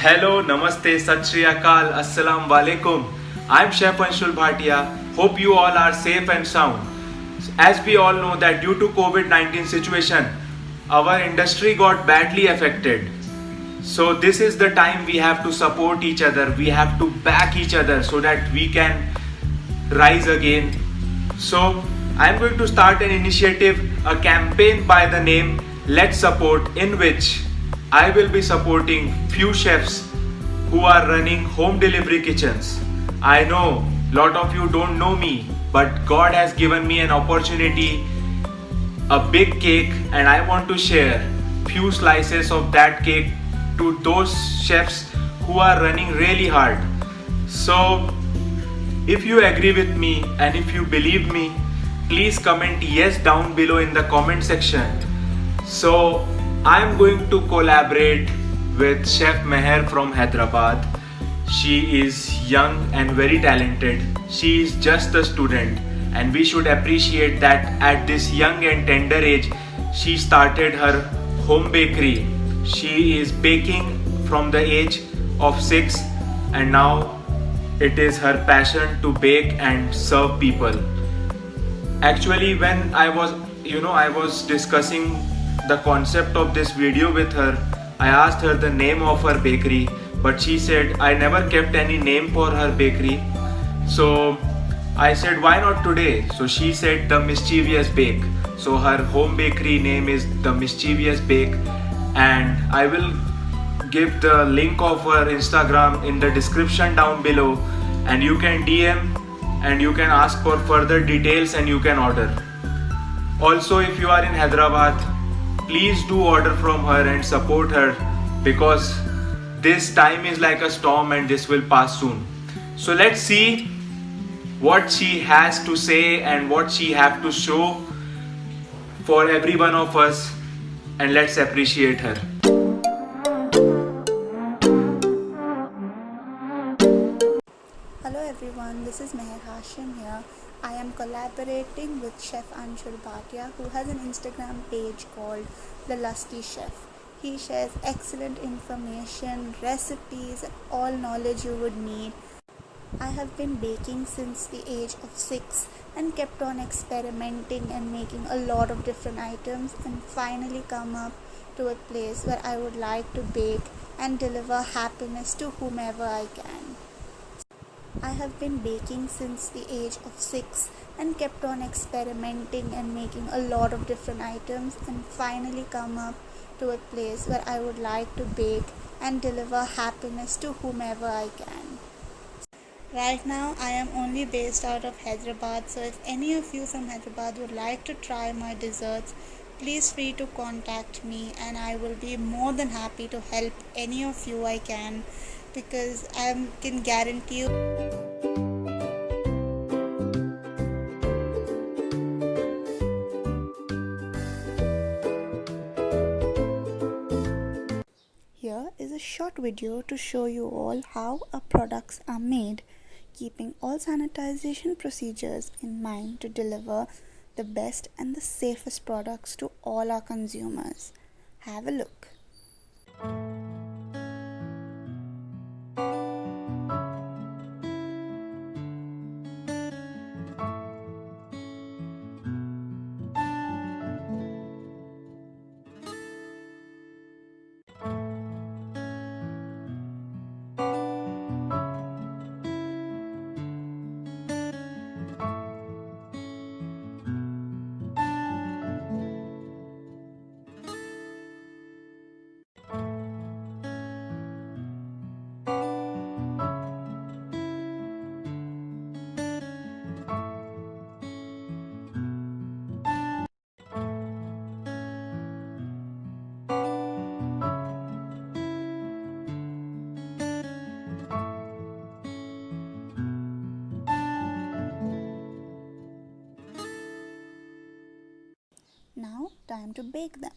Hello, Namaste, Sat Shri Akal, Assalamu Alaikum. I'm Chef Anshul Bhatia. Hope you all are safe and sound. As we all know that due to COVID-19 situation, our industry got badly affected. So this is the time we have to support each other. We have to back each other so that we can rise again. So I'm going to start an initiative, a campaign by the name Let's Support, in which I will be supporting few chefs who are running home delivery kitchens. I know lot of you don't know me, but God has given me an opportunity, a big cake, and I want to share few slices of that cake to those chefs who are running really hard. So if you agree with me and if you believe me, please comment yes down below in the comment section. So I am going to collaborate with Chef Meher from Hyderabad. She is young and very talented. She is just a student, and we should appreciate that at this young and tender age she started her home bakery. She is baking from the age of 6, and now it is her passion to bake and serve people. Actually, when I was discussing the concept of this video with her, I asked her the name of her bakery, but she said I never kept any name for her bakery. So I said, why not today? So she said The Mischievous Bake. So her home bakery name is The Mischievous Bake, and I will give the link of her Instagram in the description down below, and you can DM and you can ask for further details and you can order. Also, if you are in Hyderabad, please do order from her and support her, because this time is like a storm and this will pass soon. So let's see what she has to say and what she have to show for every one of us, and let's appreciate her. Hello everyone, this is Meher Hashim here. I am collaborating with Chef Anshul Bhatia, who has an Instagram page called The Lusty Chef. He shares excellent information, recipes, and all knowledge you would need. I have been baking since the age of 6 and kept on experimenting and making a lot of different items, and finally come up to a place where I would like to bake and deliver happiness to whomever I can. I have been baking since the age of 6 and kept on experimenting and making a lot of different items, and finally come up to a place where I would like to bake and deliver happiness to whomever I can. Right now I am only based out of Hyderabad, so if any of you from Hyderabad would like to try my desserts, please free to contact me, and I will be more than happy to help any of you I can, because I can guarantee you Here is a short video to show you all how our products are made, keeping all sanitization procedures in mind to deliver the best and the safest products to all our consumers. Have a look. Now, time to bake them.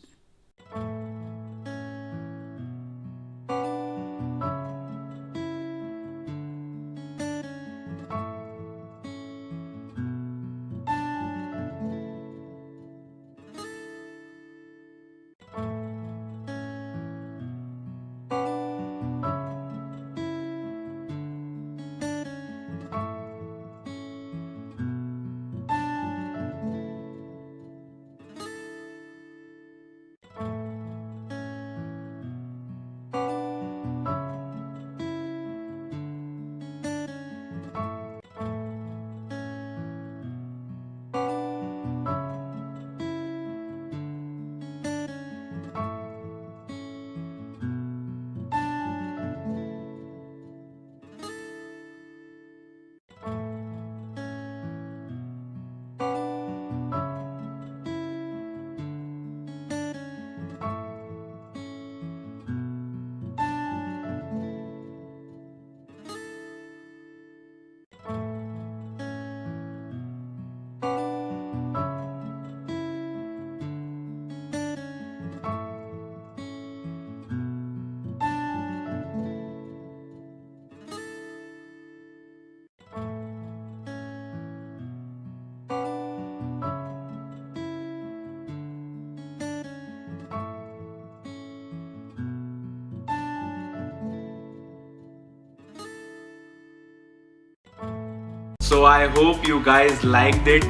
So I hope you guys liked it,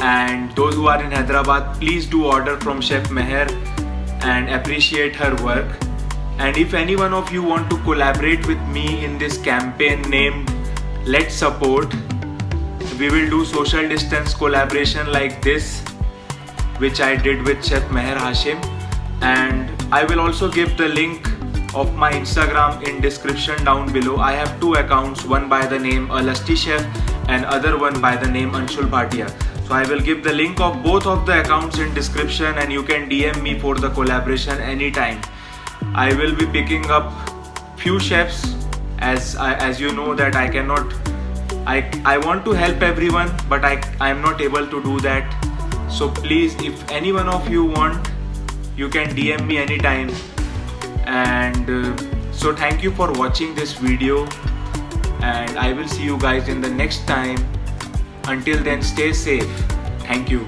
and those who are in Hyderabad, please do order from Chef Meher and appreciate her work. And if any one of you want to collaborate with me in this campaign named Let's Support, we will do social distance collaboration like this, which I did with Chef Meher Hashim. And I will also give the link of my Instagram in description down below. I have two accounts, one by the name A Lusty Chef and other one by the name Anshul Bhatia. So I will give the link of both of the accounts in description, and you can DM me for the collaboration anytime. I will be picking up few chefs, as you know that I cannot, I want to help everyone, but I am not able to do that. So please, if any one of you want, you can DM me anytime. And so thank you for watching this video, and I will see you guys in the next time. Until then, stay safe. Thank you.